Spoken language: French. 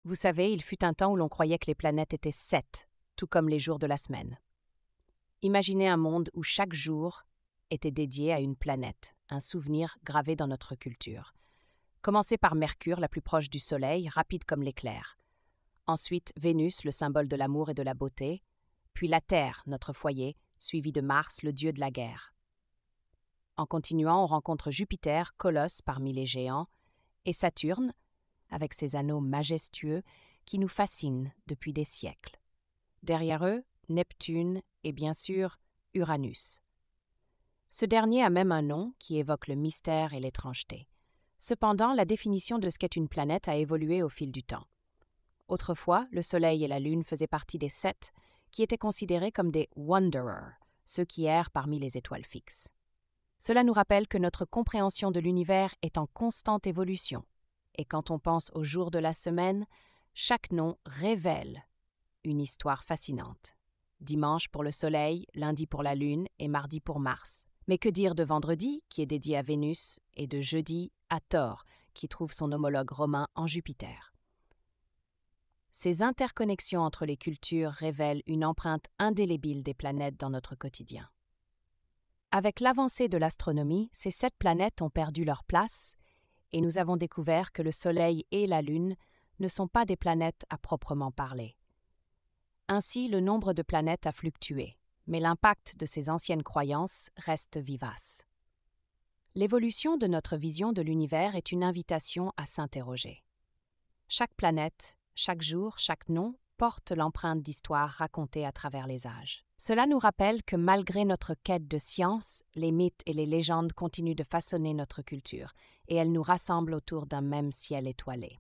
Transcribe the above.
Vous savez, il fut un temps où l'on croyait que les planètes étaient 7, tout comme les jours de la semaine. Imaginez un monde où chaque jour était dédié à une planète, un souvenir gravé dans notre culture. Commencez par Mercure, la plus proche du Soleil, rapide comme l'éclair. Ensuite, Vénus, le symbole de l'amour et de la beauté. Puis la Terre, notre foyer, suivi de Mars, le dieu de la guerre. En continuant, on rencontre Jupiter, colosse parmi les géants, et Saturne, avec ses anneaux majestueux qui nous fascinent depuis des siècles. Derrière eux, Neptune et bien sûr Uranus. Ce dernier a même un nom qui évoque le mystère et l'étrangeté. Cependant, la définition de ce qu'est une planète a évolué au fil du temps. Autrefois, le Soleil et la Lune faisaient partie des 7, qui étaient considérés comme des wanderers, ceux qui errent parmi les étoiles fixes. Cela nous rappelle que notre compréhension de l'univers est en constante évolution. Et quand on pense aux jours de la semaine, chaque nom révèle une histoire fascinante. Dimanche pour le Soleil, lundi pour la Lune et mardi pour Mars. Mais que dire de vendredi, qui est dédié à Vénus, et de jeudi à Thor, qui trouve son homologue romain en Jupiter. Ces interconnexions entre les cultures révèlent une empreinte indélébile des planètes dans notre quotidien. Avec l'avancée de l'astronomie, ces 7 planètes ont perdu leur place et nous avons découvert que le Soleil et la Lune ne sont pas des planètes à proprement parler. Ainsi, le nombre de planètes a fluctué, mais l'impact de ces anciennes croyances reste vivace. L'évolution de notre vision de l'univers est une invitation à s'interroger. Chaque planète, chaque jour, chaque nom porte l'empreinte d'histoire racontée à travers les âges. Cela nous rappelle que malgré notre quête de science, les mythes et les légendes continuent de façonner notre culture, et elles nous rassemblent autour d'un même ciel étoilé.